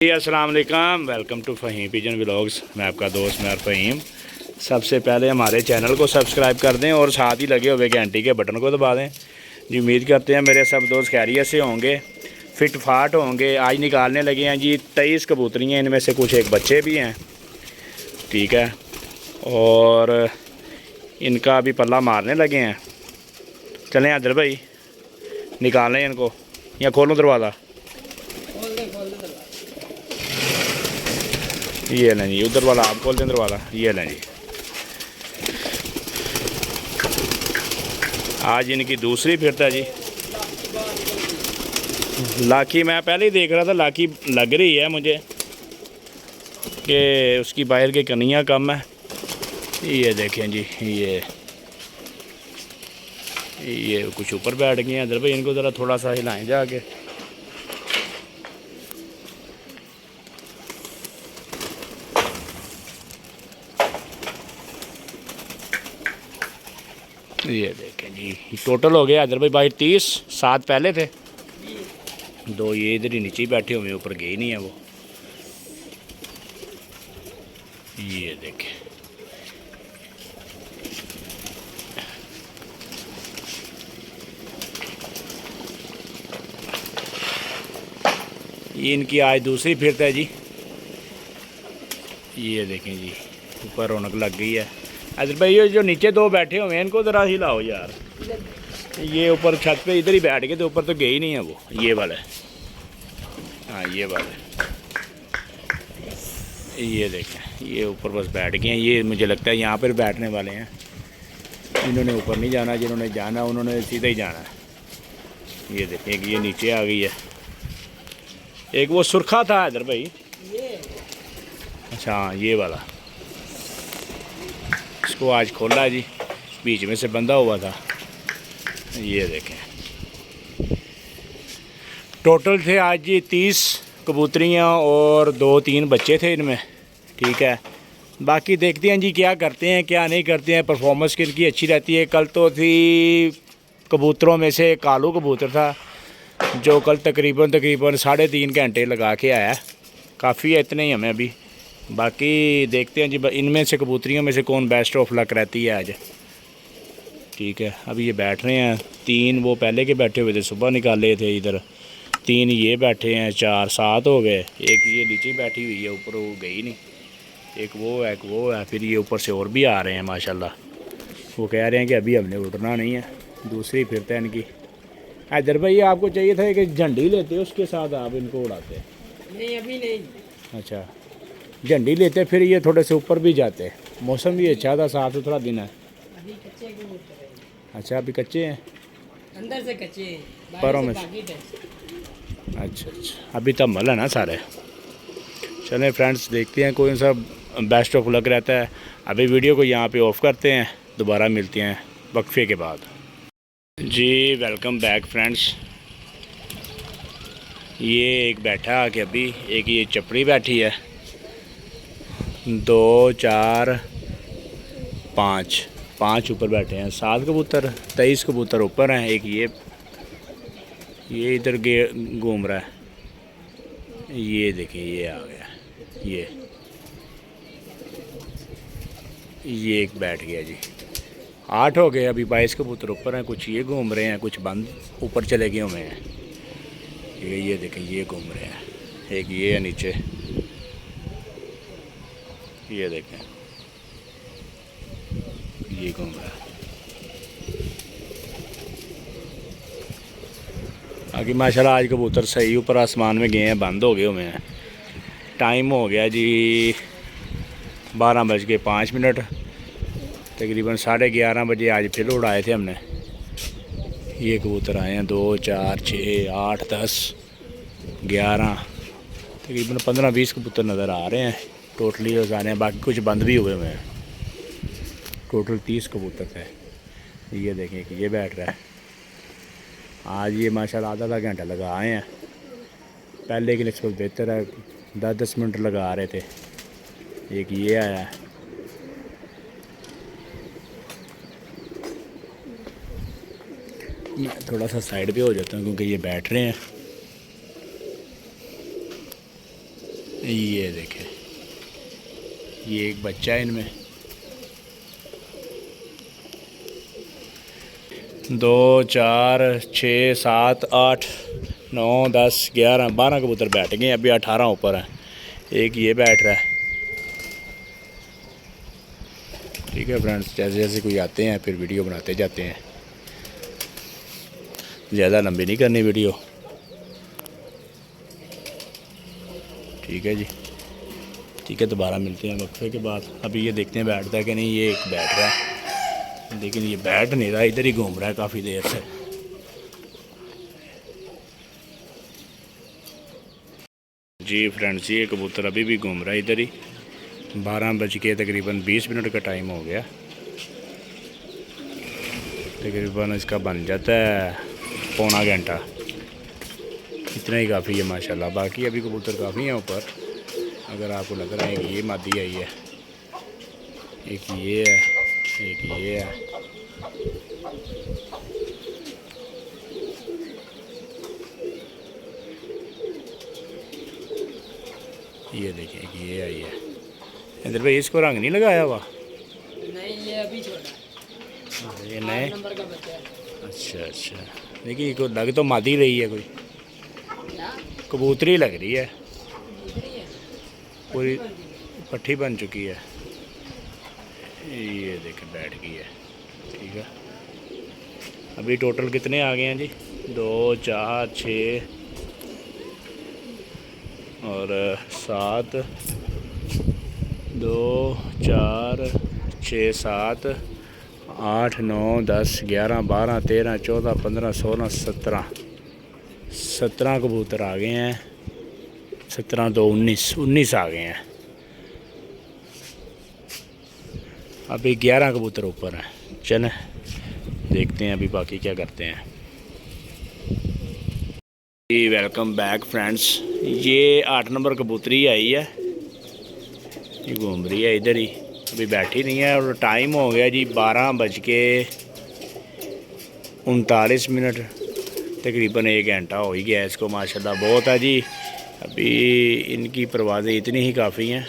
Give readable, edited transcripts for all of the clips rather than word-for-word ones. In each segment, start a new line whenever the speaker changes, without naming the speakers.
अस्सलाम वालेकुम, welcome to Faheem pigeon vlogs. मैं आपका दोस्त मैं फ़हीम। सबसे पहले हमारे चैनल को सब्सक्राइब कर दें और साथ ही लगे हुए घंटी के बटन को दबा दें। जी उम्मीद करते हैं मेरे सब दोस्त खैरियत से होंगे, फिट फाट होंगे। आज निकालने लगे हैं जी 23 कबूतरियाँ, इनमें से कुछ एक बच्चे भी हैं, ठीक है, और इनका अभी पल्ला मारने लगे हैं। चलें आदिल भाई, निकालें इनको या खोलो दरवाज़ा। ये लें जी, उधर वाला आप खोल दें दरवाज़ा। ये लें जी, आज इनकी दूसरी फिरता जी। लाकी मैं पहले ही देख रहा था, लाकी लग रही है मुझे कि उसकी बाहर की कनियाँ कम है। ये देखें जी, ये कुछ ऊपर बैठ गए हैं। इधर भाई इनको ज़रा थोड़ा सा हिलाएं जाके। ये देखें जी, टोटल हो गया इधर भाई 30। 7 पहले थे, 2 ये इधर ही नीचे बैठे हुए, ऊपर गए नहीं है वो। ये देखें, ये इनकी आज दूसरी फिरता है जी। ये देखें जी, ऊपर रौनक लग गई है। अदर भाई ये जो नीचे 2 बैठे हुए हैं इनको ज़रा हिलाओ यार। ये ऊपर छत पे इधर ही बैठ गए थे, ऊपर तो गए ही नहीं है वो। ये वाला, हाँ ये वाला, ये देखें, ये ऊपर बस बैठ गए हैं। ये मुझे लगता है यहाँ पर बैठने वाले हैं। इन्होंने ऊपर नहीं जाना, जिन्होंने जाना उन्होंने सीधा ही जाना है। ये देखें, एक ये नीचे आ गई है, एक वो सुरखा था इधर भाई। अच्छा हाँ, ये वाला, इसको आज खोला जी, बीच में से बंधा हुआ था। ये देखें, टोटल थे आज जी 30 कबूतरियाँ और 2-3 बच्चे थे इनमें, ठीक है। बाकी देखते हैं जी क्या करते हैं क्या नहीं करते हैं। परफॉर्मेंस किनकी अच्छी रहती है। कल तो थी कबूतरों में से कालू कबूतर था जो कल तकरीबन 3.5 घंटे लगा के आया। काफ़ी है, इतने ही हमें अभी। बाकी देखते हैं जी इनमें से कबूतरियों में से कौन बेस्ट ऑफ लक रहती है आज, ठीक है। अभी ये बैठ रहे हैं 3 वो पहले के बैठे हुए थे, सुबह निकाले थे इधर। 3 ये बैठे हैं, 4 7 हो गए। एक ये नीचे बैठी हुई है, ऊपर वो गई नहीं। एक वो है, फिर ये ऊपर से और भी आ रहे हैं माशाल्लाह। वो कह रहे हैं कि अभी हमने उड़ना नहीं है। दूसरी फिरता है इनकी। इधर भाई आपको चाहिए था कि झंडी लेते उसके साथ आप इनको उड़ाते?
नहीं अभी नहीं।
अच्छा, झंडी लेते फिर ये थोड़े से ऊपर भी जाते। मौसम भी अच्छा था, साफ़ सुथरा दिन है।
अभी कच्चे कबूतर हैं।
अच्छा अभी कच्चे हैं,
अंदर से कच्चे हैं,
पैरों
बाहर
में
से पैकेट है।
अच्छा, अभी तब मल है ना सारे। चलें फ्रेंड्स, देखते हैं कौन सा बेस्ट ऑफ लक रहता है। अभी वीडियो को यहाँ पे ऑफ करते हैं, दोबारा मिलते हैं वक्फे के बाद। जी वेलकम बैक फ्रेंड्स। ये एक बैठा आके अभी, एक ये चपड़ी बैठी है। 2 4 5 ऊपर बैठे हैं। 7 कबूतर, 23 कबूतर ऊपर हैं। एक ये इधर घूम रहा है। ये देखिए, ये आ गया, ये एक बैठ गया जी। 8 हो गए, अभी 22 कबूतर ऊपर हैं। कुछ ये घूम रहे हैं, कुछ बंद ऊपर चले गए हुए हैं। ये देखें, ये घूम रहे हैं। एक ये है नीचे, ये देखें, ये घूम रहा है। बाकी माशाल्लाह आज कबूतर सही ऊपर आसमान में गए हैं, बंद हो गए हुए हैं। टाइम हो गया जी 12:05। तकरीबन 11:30 बजे आज फिर उड़ाए थे हमने। ये कबूतर आए हैं 2 4 6 8 10 11, तकरीबन 15-20 कबूतर नज़र आ रहे हैं टोटली रोज़ाने हैं। बाकी कुछ बंद भी हुए हैं। टोटल 30 कबूतर थे। ये देखें कि ये बैठ रहा है। आज ये माशाल्लाह आधा घंटा लगा आए हैं, पहले की निस्बत बेहतर है। 10-10 मिनट लगा रहे थे। एक ये आया है, मैं थोड़ा सा साइड पे हो जाता हूँ क्योंकि ये बैठ रहे हैं। ये देखें, ये एक बच्चा है इनमें। 2 4 6 7 8 9 10 11 12 कबूतर बैठ गए, अभी 18 ऊपर हैं। एक ये बैठ रहा है। ठीक है फ्रेंड्स, जैसे जैसे कोई आते हैं फिर वीडियो बनाते जाते हैं, ज़्यादा लंबी नहीं करनी वीडियो। ठीक है जी, ठीक है, दोबारा मिलते हैं वक्फे के बाद। अभी ये देखते हैं बैठता है कि नहीं। ये एक बैठ रहा है, लेकिन ये बैठ नहीं रहा, इधर ही घूम रहा है काफ़ी देर से। जी फ्रेंड्स, ये कबूतर अभी भी घूम रहा है इधर ही। 12 बज के तकरीबन 20 मिनट का टाइम हो गया। तकरीबन इसका बन जाता है पौना घंटा, इतना ही काफ़ी है माशाल्लाह। बाकी अभी कबूतर काफ़ी हैं ऊपर। अगर आपको लग रहा है कि ये मादी आई है, एक ये है, एक ये है। ये देखिए, एक ये आई है। इधर भाई इसको रंग नहीं लगाया हुआ?
नहीं, ये अभी छोड़ा,
ये नए।
8 नंबर का बच्चा है।
अच्छा अच्छा, देखिए कोई लग तो मादी रही है, कोई
क्या
कबूतरी लग रही है,
दूसरी है?
पूरी पट्टी बन चुकी है। ये देखें बैठ गई है। ठीक है, अभी टोटल कितने आ गए हैं जी? 2 4 6 और 7, 2 4 6 7 8 9 10 11 12 13 14 15 16 17 कबूतर आ गए हैं। 17 2 19 आ गए हैं। अभी 11 कबूतर ऊपर हैं। चलें देखते हैं अभी बाकी क्या करते हैं। जी वेलकम बैक फ्रेंड्स, ये 8 नंबर कबूतरी आई है, ये घूम रही है इधर ही, अभी बैठी नहीं है। और टाइम हो गया जी 12 बज के 39 मिनट, तकरीबन 1 घंटा हो ही गया इसको। माशाल्लाह बहुत है जी। अभी इनकी परवाज़ें इतनी ही काफ़ी हैं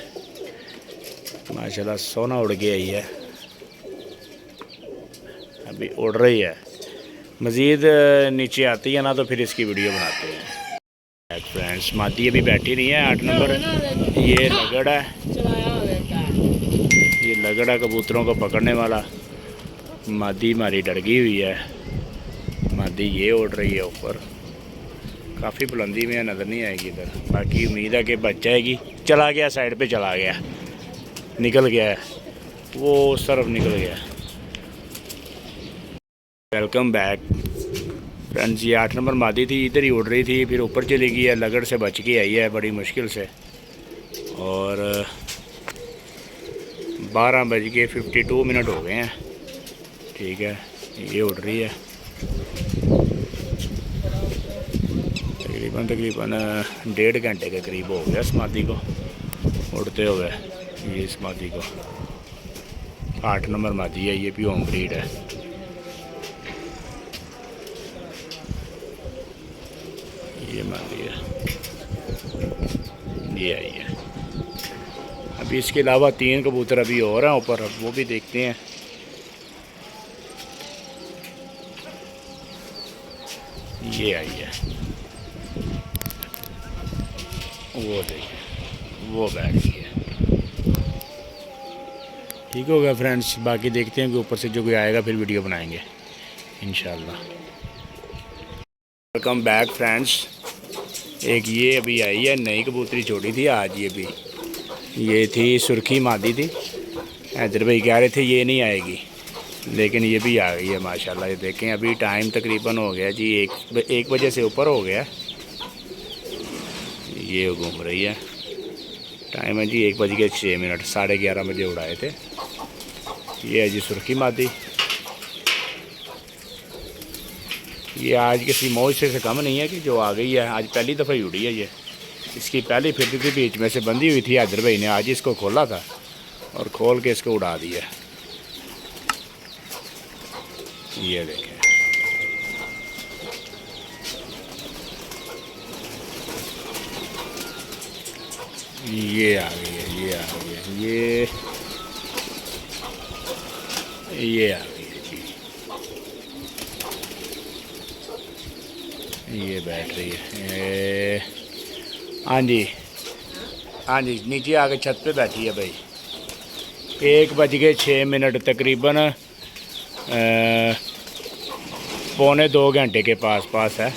माशाल्लाह। सोना उड़ के आई है, अभी उड़ रही है। मज़ीद नीचे आती है ना तो फिर इसकी वीडियो बनाते हैं। फ्रेंड्स, मादी अभी बैठी नहीं है 8 नंबर। ये लगड़ है,
चलाया रहता है।
ये लगड़ है कबूतरों को पकड़ने वाला। मादी हमारी डर गई हुई है। मादी ये उड़ रही है ऊपर, काफ़ी बुलंदी में नज़र नहीं आएगी इधर। बाकी उम्मीद है कि बच जाएगी। चला गया, साइड पे चला गया, निकल गया है, वो उस तरफ निकल गया। वेलकम बैक फ्रेंड्स, ये 8 नंबर मादी थी, इधर ही उड़ रही थी, फिर ऊपर चली गई है। लगड़ से बच के आई है बड़ी मुश्किल से। और 12 बज के 52 मिनट हो गए हैं। ठीक है, ये उड़ रही है तकरीबन 1.5 घंटे के करीब हो गया इस मादी को उड़ते हुए। ये इस मादी को 8 नंबर मादी है, ये भी होम ब्रीड है। ये मादी है, ये आई है। अभी इसके अलावा 3 कबूतर अभी और हैं ऊपर, अब वो भी देखते हैं। ये आई है, वो देखिए, वो बैठ गई है। ठीक हो गया फ्रेंड्स, बाकी देखते हैं कि ऊपर से जो कोई आएगा फिर वीडियो बनाएंगे इंशाल्लाह। वेलकम बैक फ्रेंड्स, एक ये अभी आई है नई कबूतरी, छोड़ी थी आज। ये भी, ये थी सुर्खी मादी थी। हैदर भाई कह रहे थे ये नहीं आएगी, लेकिन ये भी आ गई है माशाल्लाह। ये देखें, अभी टाइम तकरीबन हो गया जी 1 बजे से ऊपर हो गया। ये घूम रही है, टाइम है जी 1:06, 11:30 बजे उड़ाए थे। ये है जी सुर्खी मादी। ये आज किसी मौज से कम नहीं है कि जो आ गई है, आज पहली दफ़ा ही उड़ी है ये। इसकी पहली फिरती थी, बीच में से बंधी हुई थी। हैदर भाई ने आज इसको खोला था और खोल के इसको उड़ा दिया। ये देखें, ये आ गई है, ये आ गई है, ये आ गई है जी, ये बैठ रही है। हाँ जी, हाँ जी, नीचे आके छत पे बैठी है भाई। 1:06 तकरीबन 1:45 घंटे के पास है।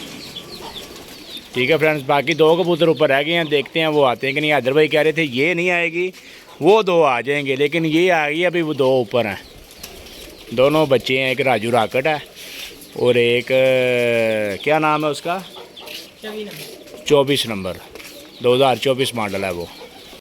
ठीक है फ्रेंड्स, बाकी 2 कबूतर ऊपर रह गए हैं, देखते हैं वो आते हैं कि नहीं। हैदर भाई कह रहे थे ये नहीं आएगी, वो 2 आ जाएंगे, लेकिन ये आ गई, अभी वो 2 ऊपर हैं। दोनों बच्चे हैं, एक राजू राकट है और एक क्या नाम है उसका, 24 नंबर, 2024 मॉडल है वो।